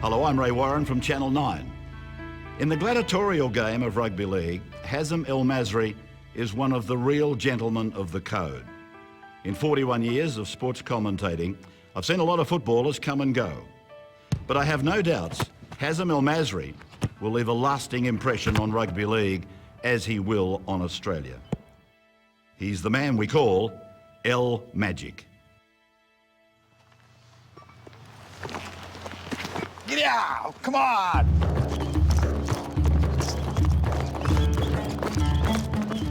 Hello, I'm Ray Warren from Channel 9. In the gladiatorial game of rugby league, Hazem El-Masri is one of the real gentlemen of the code. In 41 years of sports commentating, I've seen a lot of footballers come and go. But I have no doubts Hazem El-Masri will leave a lasting impression on rugby league, as he will on Australia. He's the man we call El Magic. Get out! Come on!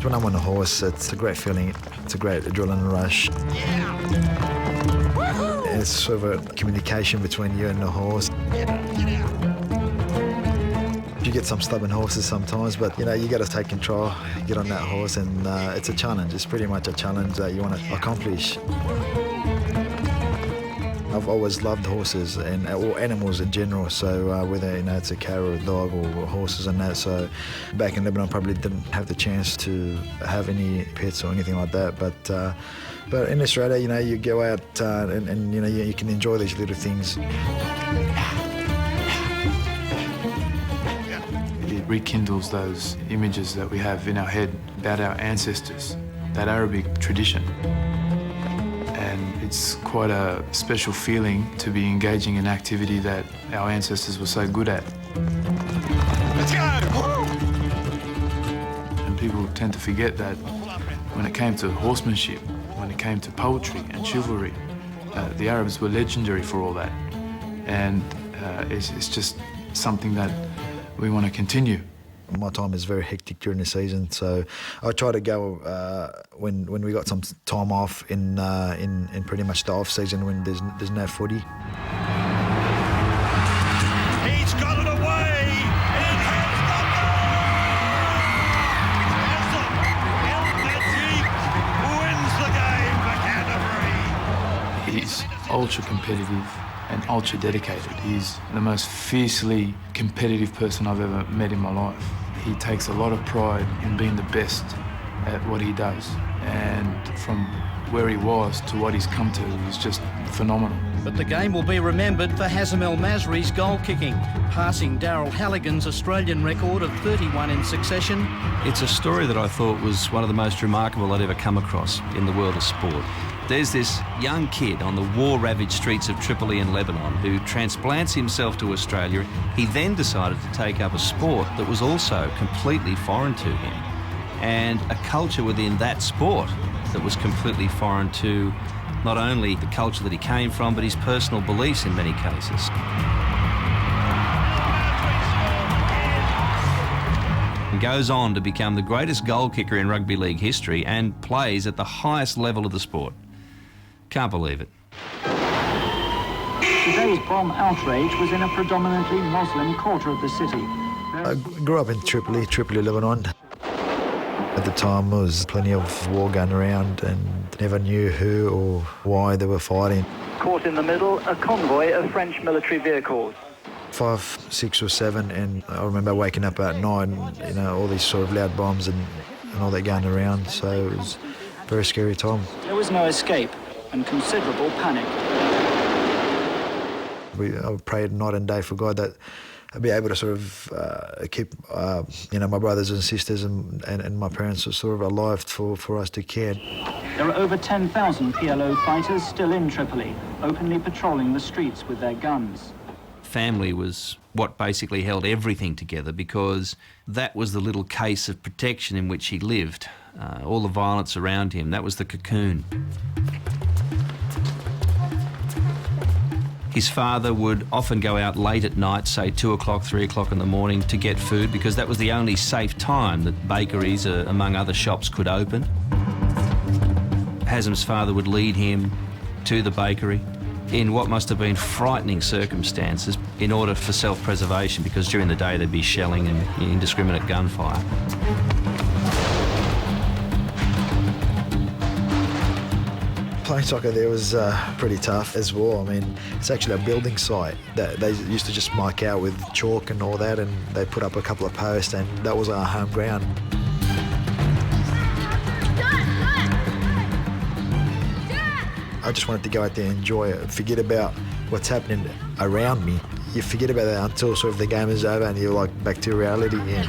When I'm on a horse, it's a great feeling. It's a great adrenaline rush. Yeah! It's sort of a communication between you and the horse. Get out! You get some stubborn horses sometimes, but you got to take control, get on that horse, and it's a challenge. It's pretty much a challenge that you want to accomplish. I've always loved horses and or animals in general, so whether it's a cow or a dog or horses and that. So back in Lebanon, I probably didn't have the chance to have any pets or anything like that. But in Australia, you go out and you can enjoy these little things. It rekindles those images that we have in our head about our ancestors, that Arabic tradition. And it's quite a special feeling to be engaging in activity that our ancestors were so good at. Let's go! And people tend to forget that when it came to horsemanship, when it came to poetry and chivalry, the Arabs were legendary for all that. And it's just something that we want to continue. My time is very hectic during the season, so I try to go when we got some time off in pretty much the off season when there's no footy. He's got it away! It has gone goal! Hazem El-Masri wins the game for Canterbury. He's ultra competitive and ultra dedicated. He's the most fiercely competitive person I've ever met in my life. He takes a lot of pride in being the best at what he does. And from where he was to what he's come to is just phenomenal. But the game will be remembered for Hazem El-Masri's goal kicking, passing Daryl Halligan's Australian record of 31 in succession. It's a story that I thought was one of the most remarkable I'd ever come across in the world of sport. There's this young kid on the war-ravaged streets of Tripoli in Lebanon who transplants himself to Australia. He then decided to take up a sport that was also completely foreign to him, and a culture within that sport that was completely foreign to not only the culture that he came from, but his personal beliefs in many cases. And goes on to become the greatest goal kicker in rugby league history and plays at the highest level of the sport. Can't believe it. Today's bomb outrage was in a predominantly Muslim quarter of the city. I grew up in Tripoli, Lebanon. At the time, there was plenty of war going around and never knew who or why they were fighting. Caught in the middle, a convoy of French military vehicles. 5, 6 or 7, and I remember waking up at night and, all these sort of loud bombs and all that going around, so it was a very scary time. There was no escape and considerable panic. I prayed night and day for God that I'd be able to sort of keep, my brothers and sisters and my parents were sort of alive for us to care. There are over 10,000 PLO fighters still in Tripoli, openly patrolling the streets with their guns. Family was what basically held everything together, because that was the little case of protection in which he lived. All the violence around him, that was the cocoon. His father would often go out late at night, say 2 o'clock, 3 o'clock in the morning, to get food, because that was the only safe time that bakeries, among other shops, could open. Hazem's father would lead him to the bakery in what must have been frightening circumstances in order for self-preservation, because during the day there'd be shelling and indiscriminate gunfire. Playing soccer there was pretty tough as well. I mean, it's actually a building site that they used to just mark out with chalk and all that, and they put up a couple of posts, and that was our home ground. I just wanted to go out there and enjoy it, forget about what's happening around me. you forget about that until sort of the game is over and you're like back to reality again.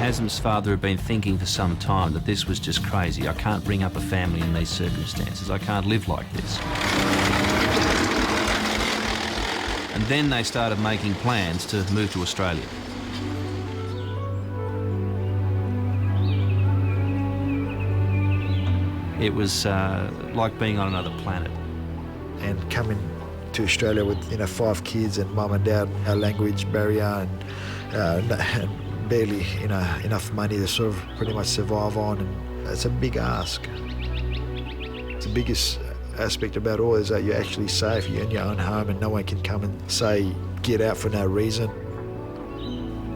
Hazem's father had been thinking for some time that this was just crazy. I can't bring up a family in these circumstances. I can't live like this. And then they started making plans to move to Australia. It was like being on another planet. And coming to Australia with 5 kids and mum and dad, a language barrier and barely enough money to sort of pretty much survive on, and it's a big ask. The biggest aspect about all is that you're actually safe. You're in your own home and no one can come and say get out for no reason.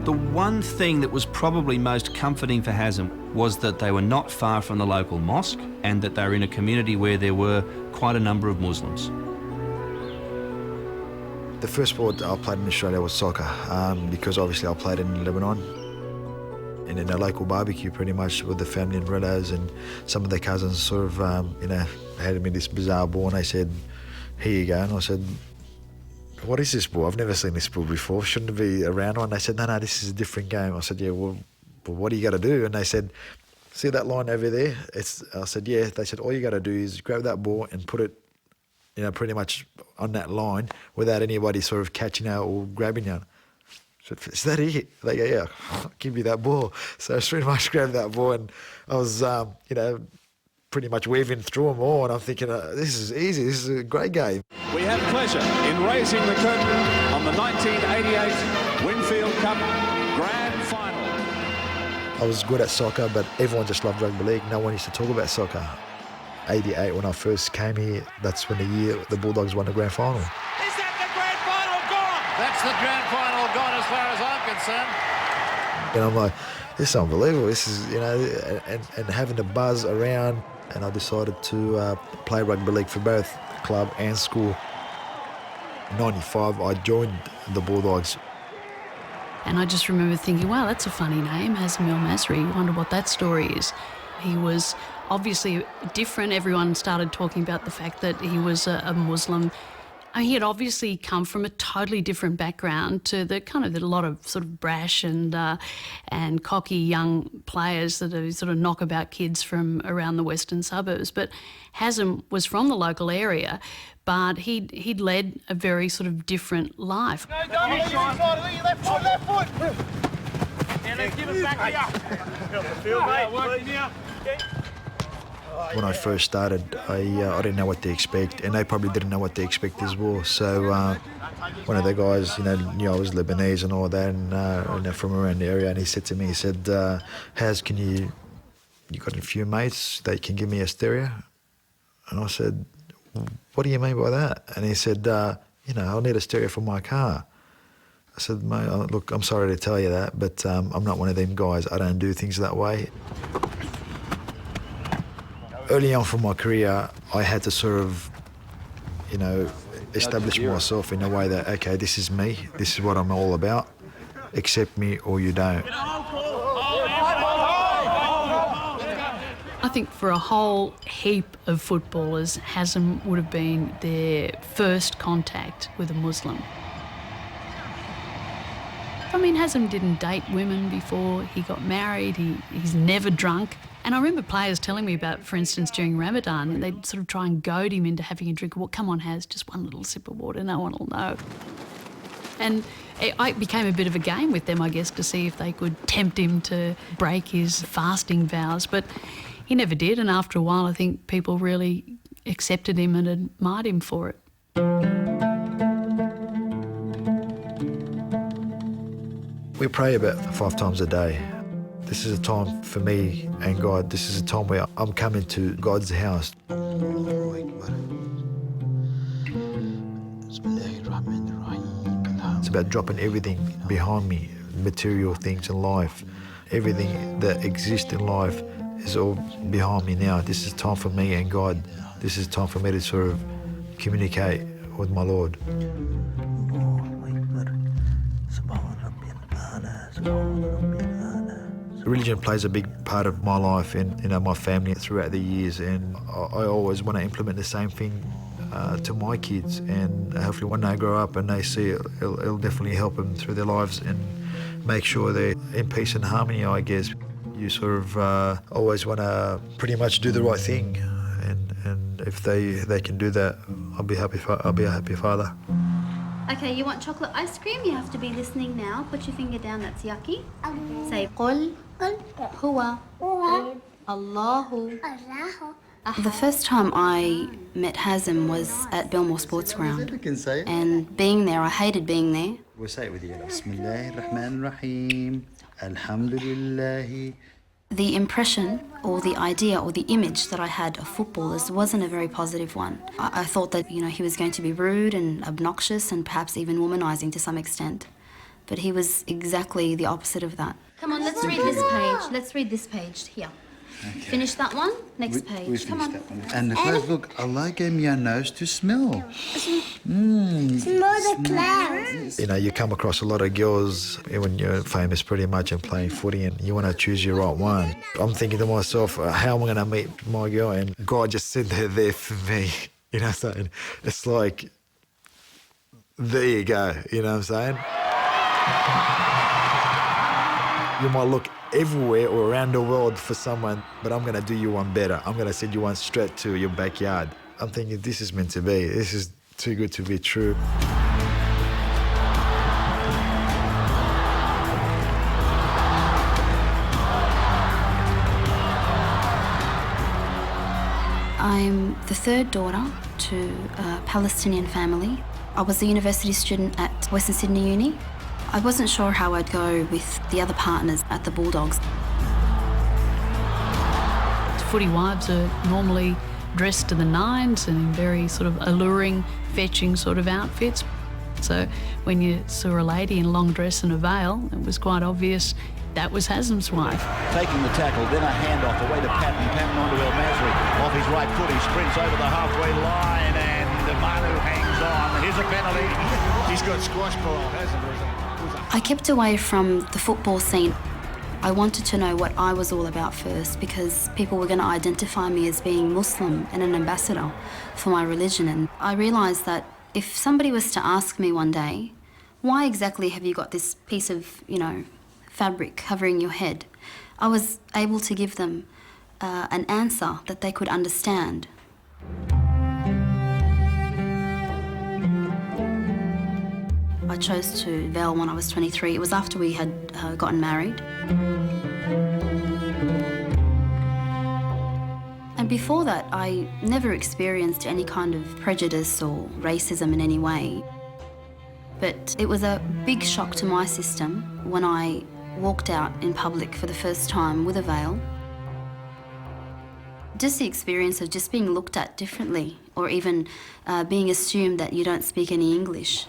The one thing that was probably most comforting for Hazem was that they were not far from the local mosque and that they were in a community where there were quite a number of Muslims. The first sport I played in Australia was soccer, because obviously I played in Lebanon. And in a local barbecue pretty much with the family and relatives, and some of their cousins sort of, handed me this bizarre ball and they said, here you go. And I said, what is this ball? I've never seen this ball before. Shouldn't it be a round one? They said, no, this is a different game. I said, yeah, well what do you got to do? And they said, see that line over there? I said, yeah. They said, all you got to do is grab that ball and put it, pretty much on that line without anybody sort of catching you or grabbing you. I said, is that it? They go, yeah, I'll give you that ball. So I pretty much grabbed that ball and I was, pretty much weaving through them all, and I'm thinking, this is easy, this is a great game. We have pleasure in raising the curtain on the 1988 Winfield Cup Grand Final. I was good at soccer, but everyone just loved rugby league. No one used to talk about soccer. 88, when I first came here, that's when the year the Bulldogs won the grand final. Is that the grand final gone? That's the grand final gone as far as I'm concerned. And I'm like, this is unbelievable. This is, and having the buzz around. And I decided to play rugby league for both club and school. In 95, I joined the Bulldogs. And I just remember thinking, wow, that's a funny name, Hazem El-Masri. Wonder what that story is. He was obviously different. Everyone started talking about the fact that he was a Muslim. I mean, he had obviously come from a totally different background to the a lot of sort of brash and cocky young players that are sort of knockabout kids from around the western suburbs. But Hazem was from the local area, but he'd led a very sort of different life. No, don't left foot. Yeah, let's give it back here. Help the field, mate. Working here. When I first started, I didn't know what to expect, and they probably didn't know what to expect as well. So one of the guys, knew I was Lebanese and all that, and from around the area, and he said to me, he said, Haz, you got a few mates that can give me a stereo? And I said, what do you mean by that? And he said, I'll need a stereo for my car. I said, mate, look, I'm sorry to tell you that, but I'm not one of them guys. I don't do things that way. Early on from my career, I had to sort of, establish myself in a way that, okay, this is me, this is what I'm all about, accept me or you don't. I think for a whole heap of footballers, Hazem would have been their first contact with a Muslim. I mean, Hazem didn't date women before he got married, he's never drunk. And I remember players telling me about, for instance, during Ramadan, and they'd sort of try and goad him into having a drink. Well, come on, Haz, just one little sip of water, no one will know. And it became a bit of a game with them, I guess, to see if they could tempt him to break his fasting vows. But he never did, and after a while, I think people really accepted him and admired him for it. We pray about 5 times a day. This is a time for me and God. This is a time where I'm coming to God's house. It's about dropping everything behind me, material things in life. Everything that exists in life is all behind me now. This is time for me and God. This is time for me to sort of communicate with my Lord. Religion plays a big part of my life and my family throughout the years, and I always want to implement the same thing to my kids, and hopefully when they grow up and they see it, it'll definitely help them through their lives and make sure they're in peace and harmony, I guess. You sort of always want to pretty much do the right thing, and if they can do that, I'll be a happy father. Okay, you want chocolate ice cream? You have to be listening now. Put your finger down, that's yucky. Say, قل هو Allahu. The first time I met Hazem was at Belmore Sports Ground. And being there, I hated being there. We'll say it with you. Bismillahir-Rahmanir-Rahim. Alhamdulillah. The impression or the idea or the image that I had of footballers wasn't a very positive one. I thought that, he was going to be rude and obnoxious and perhaps even womanising to some extent. But he was exactly the opposite of that. Come on, let's read this page. Let's read this page here. Okay. Finish that one. Next page. Come on. And look, Allah gave me a nose to smell. Smell the clouds. You come across a lot of girls when you're famous pretty much and playing footy, and you want to choose your right one. I'm thinking to myself, how am I going to meet my girl? And God just said they're there for me. So it's like, there you go. You know what I'm saying? You might look everywhere or around the world for someone, but I'm going to do you one better. I'm going to send you one straight to your backyard. I'm thinking, this is meant to be. This is too good to be true. I'm the third daughter to a Palestinian family. I was a university student at Western Sydney Uni. I wasn't sure how I'd go with the other partners at the Bulldogs. Footy wives are normally dressed to the nines and in very sort of alluring, fetching sort of outfits. So when you saw a lady in a long dress and a veil, it was quite obvious that was Hazem's wife. Taking the tackle, then a handoff away to Patton. Patton onto El-Masri. Off his right foot, he sprints over the halfway line, and Manu hangs on. Here's a penalty. He's got squash ball, Hazem. I kept away from the football scene. I wanted to know what I was all about first, because people were going to identify me as being Muslim and an ambassador for my religion. And I realised that if somebody was to ask me one day, why exactly have you got this piece of, fabric covering your head, I was able to give them an answer that they could understand. I chose to veil when I was 23. It was after we had gotten married. And before that, I never experienced any kind of prejudice or racism in any way. But it was a big shock to my system when I walked out in public for the first time with a veil. Just the experience of just being looked at differently, or even being assumed that you don't speak any English.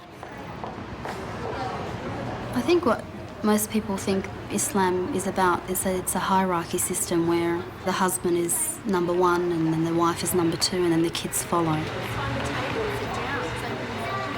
I think what most people think Islam is about is that it's a hierarchy system where the husband is number one and then the wife is number two and then the kids follow.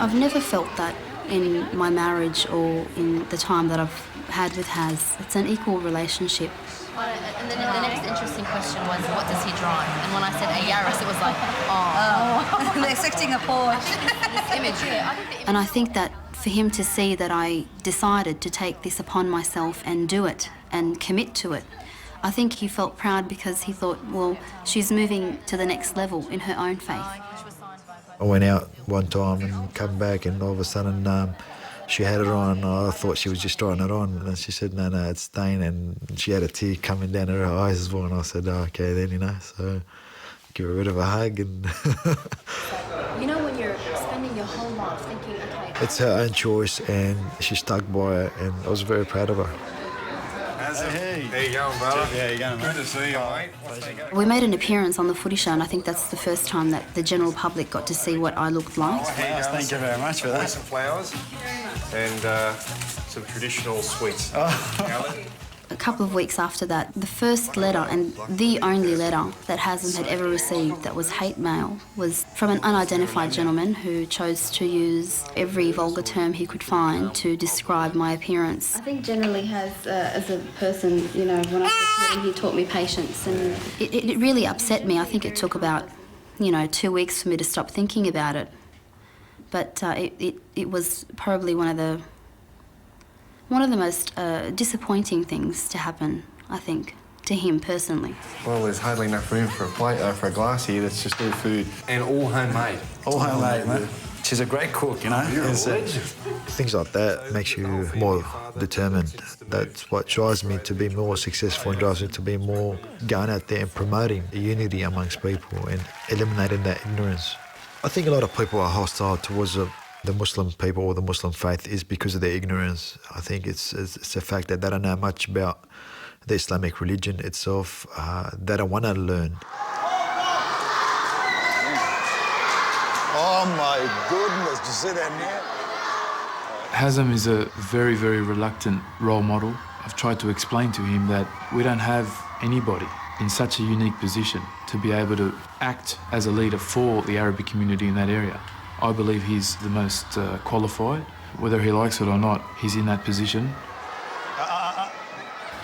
I've never felt that in my marriage or in the time that I've had with Haz. It's an equal relationship. And then the next interesting question was, what does he drive? And when I said a Yaris, it was like, oh. They're expecting a Porsche. This image, yeah. And I think that for him to see that I decided to take this upon myself and do it and commit to it, I think he felt proud because he thought, well, she's moving to the next level in her own faith. I went out one time and come back, and all of a sudden she had it on. I thought she was just trying it on, and she said, no, it's staying, and she had a tear coming down her eyes as well, and I said, oh, okay then, so give her a bit of a hug. And when you're spending your whole life thinking, okay. It's her own choice, and she stuck by it, and I was very proud of her. Hey, how you going, brother? Yeah, you going, mate? Good to see you, mate. We made an appearance on the footy show, and I think that's the first time that the general public got to see what I looked like. Thank you very much for that. Some flowers and some traditional sweets. A couple of weeks after that, the first letter and the only letter that Hazem had ever received that was hate mail was from an unidentified gentleman who chose to use every vulgar term he could find to describe my appearance. I think generally as a person, when I first met him, he taught me patience, and it really upset me. I think it took about 2 weeks for me to stop thinking about it. But it was probably one of the most disappointing things to happen, I think, to him personally. Well, there's hardly enough room for a plate, for a glass here. That's just all food. And all homemade. All homemade, mate. She's a great cook, you know. Things like that makes you more determined. That's what drives me to be more successful and drives me to be more going out there and promoting unity amongst people and eliminating that ignorance. I think a lot of people are hostile towards the Muslim people or the Muslim faith is because of their ignorance. I think it's a fact that they don't know much about the Islamic religion itself. They don't want to learn. Oh my goodness, did you see that net? Hazem is a very, very reluctant role model. I've tried to explain to him that we don't have anybody in such a unique position to be able to act as a leader for the Arabic community in that area. I believe he's the most qualified. Whether he likes it or not, he's in that position.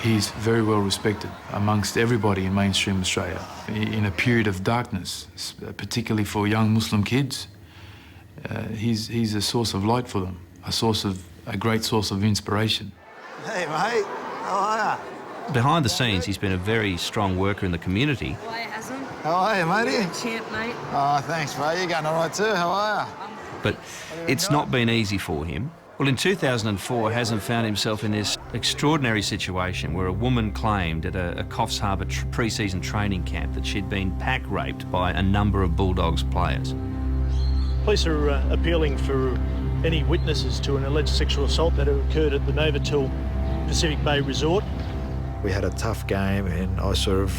He's very well respected amongst everybody in mainstream Australia. In a period of darkness, particularly for young Muslim kids, he's a source of light for them, a great source of inspiration. Hey, mate. How are you? Behind the scenes, he's been a very strong worker in the community. Hi, Hazem. How are you, matey? Champ, mate. Oh, thanks, mate. You're going all right too. How are you? But it's not been easy for him. Well, in 2004, Hazem found himself in this extraordinary situation where a woman claimed at a Coffs Harbour pre-season training camp that she'd been pack raped by a number of Bulldogs players. Police are appealing for any witnesses to an alleged sexual assault that occurred at the Novotel Pacific Bay Resort. We had a tough game and I sort of,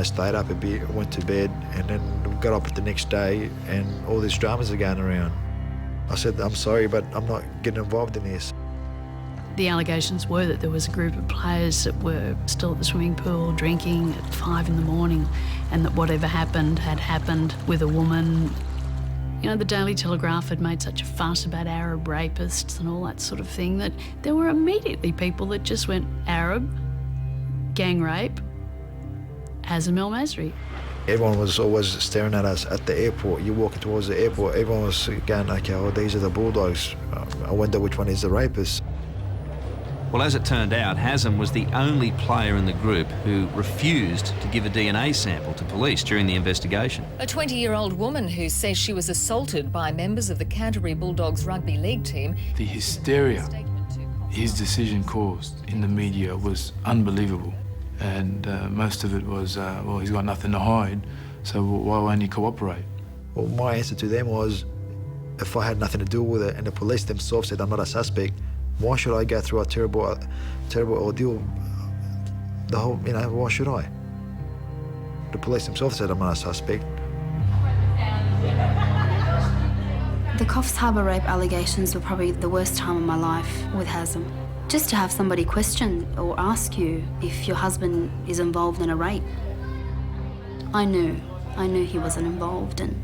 stayed up a bit, went to bed and then got up the next day and all these dramas are going around. I said, I'm sorry, but I'm not getting involved in this. The allegations were that there was a group of players that were still at the swimming pool drinking at 5 in the morning and that whatever happened had happened with a woman. You know, the Daily Telegraph had made such a fuss about Arab rapists and all that sort of thing that there were immediately people that just went Arab, gang rape, Hazem El-Masri. Everyone was always staring at us at the airport. You're walking towards the airport, everyone was going, okay, well, these are the Bulldogs. I wonder which one is the rapist. Well, as it turned out, Hazem was the only player in the group who refused to give a DNA sample to police during the investigation. A 20-year-old woman who says she was assaulted by members of the Canterbury Bulldogs rugby league team. The hysteria his decision caused in the media was unbelievable. And most of it was, well, he's got nothing to hide, so why won't he cooperate? Well, my answer to them was, if I had nothing to do with it and the police themselves said I'm not a suspect, why should I go through a terrible ordeal? Why should I? The police themselves said I'm not a suspect. The Coffs Harbour rape allegations were probably the worst time of my life with Hazem. Just to have somebody question or ask you if your husband is involved in a rape. I knew he wasn't involved in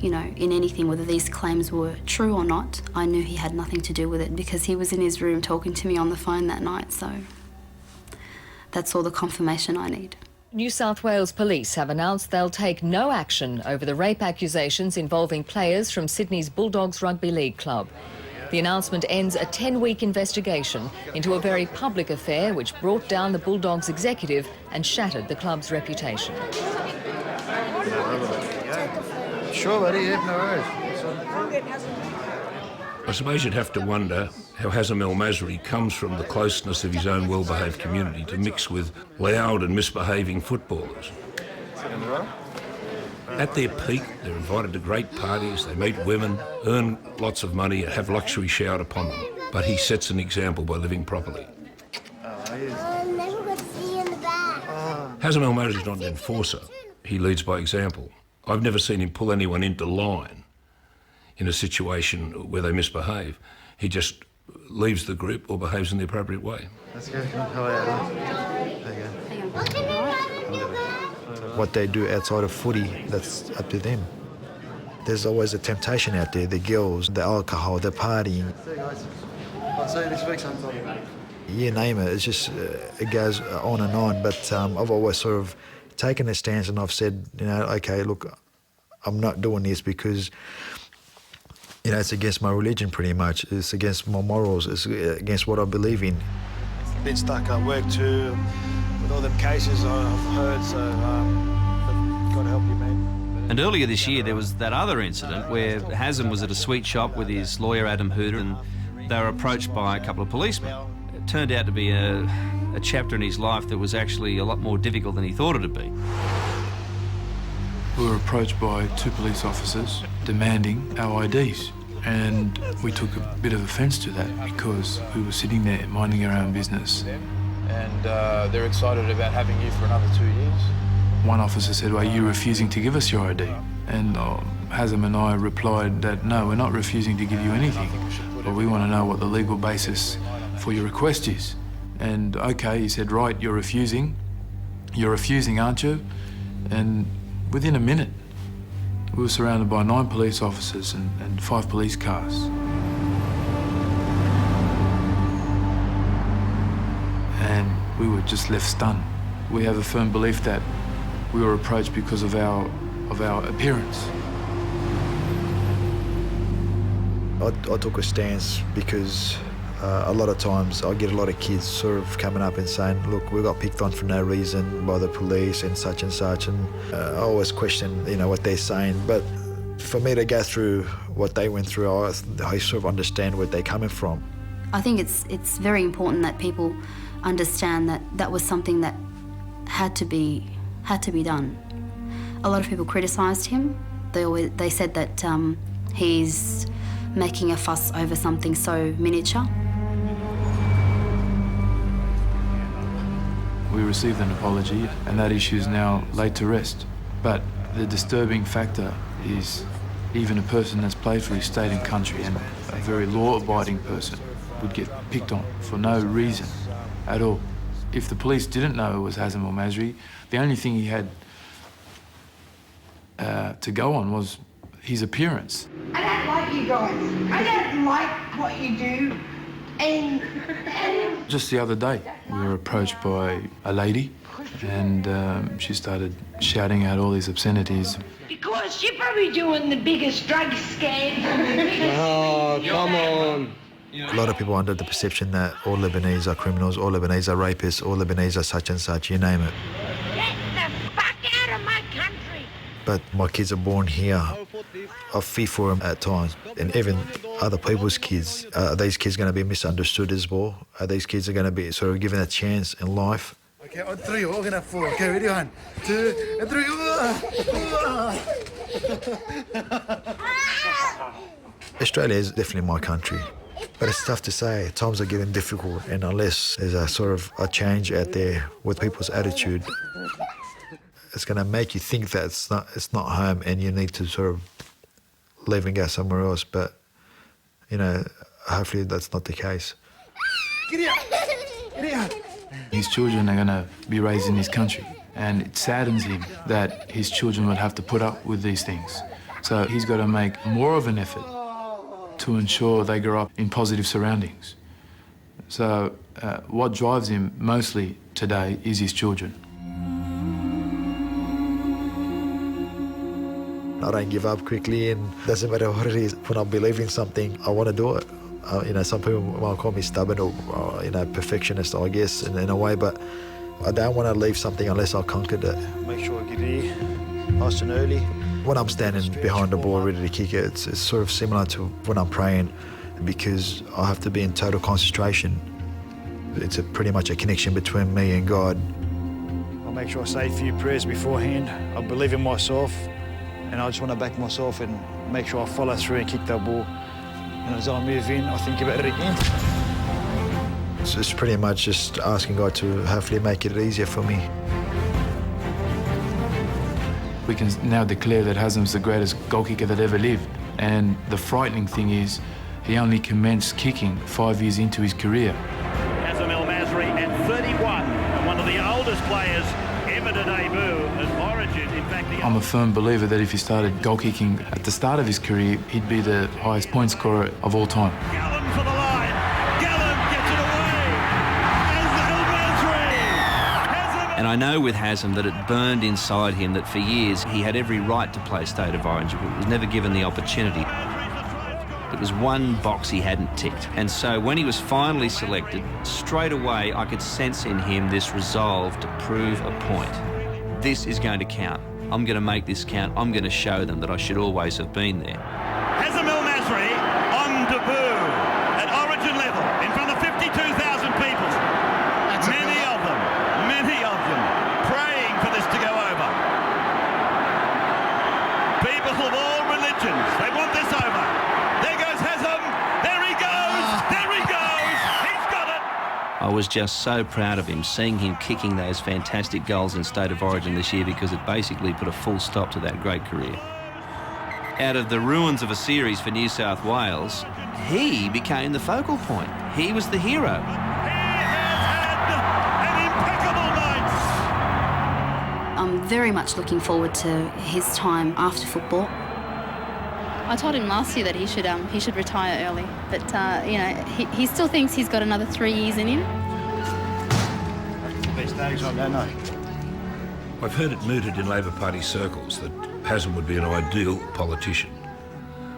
anything, whether these claims were true or not. I knew he had nothing to do with it because he was in his room talking to me on the phone that night, so that's all the confirmation I need. New South Wales Police have announced they'll take no action over the rape accusations involving players from Sydney's Bulldogs Rugby League club. The announcement ends a 10-week investigation into a very public affair which brought down the Bulldogs executive and shattered the club's reputation. Sure, buddy, yeah, no worries. I suppose you'd have to wonder how Hazem El-Masri comes from the closeness of his own well-behaved community to mix with loud and misbehaving footballers. At their peak, they're invited to great parties, they meet women, earn lots of money, and have luxury showered upon them. But he sets an example by living properly. Hazem El-Masri is not an enforcer. He leads by example. I've never seen him pull anyone into line in a situation where they misbehave. He just leaves the group or behaves in the appropriate way. Let's go. What they do outside of footy, that's up to them. There's always a temptation out there, the girls, the alcohol, the partying. I'll see you this week sometime. You name it, it's just, it goes on and on, but I've always sort of taken a stance and I've said, okay, look, I'm not doing this because, you know, it's against my religion pretty much. It's against my morals. It's against what I believe in. Been stuck at work too with all them cases I've heard, so God help you, mate. And earlier this year, there was that other incident where Hazem was at a sweet shop with his lawyer, Adam Hooter, and they were approached by a couple of policemen. It turned out to be a chapter in his life that was actually a lot more difficult than he thought it'd be. We were approached by 2 police officers demanding our IDs, and we took a bit of offence to that because we were sitting there minding our own business. And they're excited about having you for another 2 years. One officer said, "Well, are you refusing to give us your ID?" And Hazem and I replied that, "No, we're not refusing to give you anything, but we want to know what the legal basis for your request is." And okay, he said, "Right, you're refusing, aren't you?" And within a minute, we were surrounded by 9 police officers and 5 police cars. And we were just left stunned. We have a firm belief that we were approached because of our appearance. I took a stance because a lot of times I get a lot of kids sort of coming up and saying, "Look, we got picked on for no reason by the police and such," and I always question, you know, what they're saying. But for me to go through what they went through, I sort of understand where they're coming from. I think it's very important that people understand that that was something that had to be done. A lot of people criticised him. They said that he's making a fuss over something so miniature. We received an apology, and that issue is now laid to rest. But the disturbing factor is even a person that's played for his state and country, and a very law-abiding person, would get picked on for no reason at all. If the police didn't know it was Hazem El-Masri, the only thing he had to go on was his appearance. I don't like you guys. I don't like what you do. And Just the other day, we were approached by a lady, and she started shouting out all these obscenities. because you're probably doing the biggest drug scam. Oh, come on. A lot of people are under the perception that all Lebanese are criminals, all Lebanese are rapists, all Lebanese are such and such, you name it. Get the fuck out of my country. But my kids are born here. I fear for them at times. And even other people's kids. Are these kids going to be misunderstood as well? Are these kids going to be sort of given a chance in life? Okay, on 3, we're gonna 4. Okay, ready? 1, 2, and 3. Australia is definitely my country. But it's tough to say. Times are getting difficult, and unless there's a sort of a change out there with people's attitude, it's going to make you think that it's not home, and you need to sort of leave and go somewhere else. But you know, hopefully that's not the case. Get out! Get out! His children are going to be raised in this country, and it saddens him that his children would have to put up with these things. So he's got to make more of an effort to ensure they grow up in positive surroundings. So what drives him mostly today is his children. I don't give up quickly, and it doesn't matter what it is. When I believe in something, I want to do it. You know, some people might call me stubborn or you know, perfectionist, I guess, in a way, but I don't want to leave something unless I've conquered it. Make sure I get here nice and early. When I'm standing behind the ball ready to kick it, it's sort of similar to when I'm praying, because I have to be in total concentration. It's pretty much a connection between me and God. I'll make sure I say a few prayers beforehand. I believe in myself, and I just want to back myself and make sure I follow through and kick that ball. And as I move in, I think about it again. So it's pretty much just asking God to hopefully make it easier for me. We can now declare that Hazem's the greatest goal kicker that ever lived. And the frightening thing is, he only commenced kicking 5 years into his career. Hazem El-Masri at 31, and one of the oldest players ever to debut at Origin. In fact, I'm a firm believer that if he started goal kicking at the start of his career, he'd be the highest point scorer of all time. Gallen for the line. Gallen gets it away. Hazem El-Masri. Hazem And I know with Hazem that it burned inside him that for years he had every right to play State of Origin, but was never given the opportunity. It was one box he hadn't ticked. And so when he was finally selected, straight away I could sense in him this resolve to prove a point. This is going to count. I'm going to make this count. I'm going to show them that I should always have been there. Hazem El-Masri on debut at Origin level in front of 52,000 people. Many of them praying for this to go over. People of all religions, they want this over. There goes Hazem. There he goes. There he goes. He's got it. I was just so proud of him, seeing him kicking those fantastic goals in State of Origin this year, because it basically put a full stop to that great career. Out of the ruins of a series for New South Wales, he became the focal point. He was the hero. I'm very much looking forward to his time after football. I told him last year that he should retire early, but you know, he still thinks he's got another 3 years in him. Best days I don't know. I've heard it mooted in Labor Party circles that Hazem would be an ideal politician.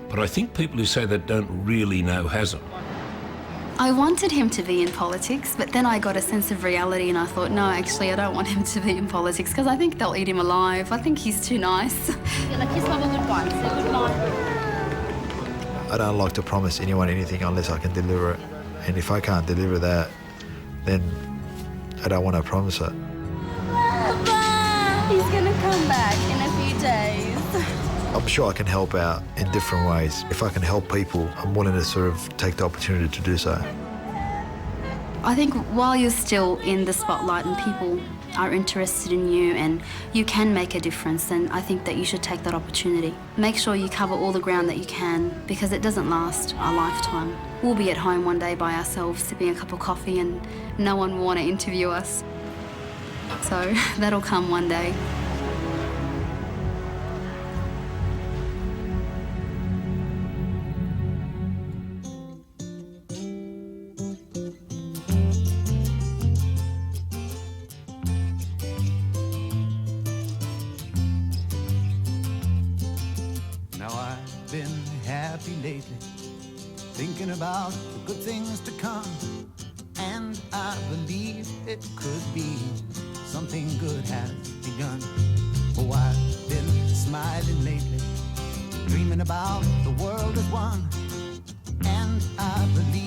But I think people who say that don't really know Hazem. I wanted him to be in politics, but then I got a sense of reality and I thought, no, actually, I don't want him to be in politics because I think they'll eat him alive. I think he's too nice. Like, kiss Mum a goodbye. Say goodbye. I don't like to promise anyone anything unless I can deliver it. And if I can't deliver that, then I don't want to promise it. He's gonna come back in a few days. I'm sure I can help out in different ways. If I can help people, I'm willing to sort of take the opportunity to do so. I think while you're still in the spotlight and people are interested in you and you can make a difference, then I think that you should take that opportunity. Make sure you cover all the ground that you can, because it doesn't last a lifetime. We'll be at home one day by ourselves sipping a cup of coffee and no one will want to interview us. So that'll come one day. Now I've been happy lately, thinking about the good things to come, and I believe it could be something good has begun. Oh, I've been smiling lately, dreaming about the world as one, and I believe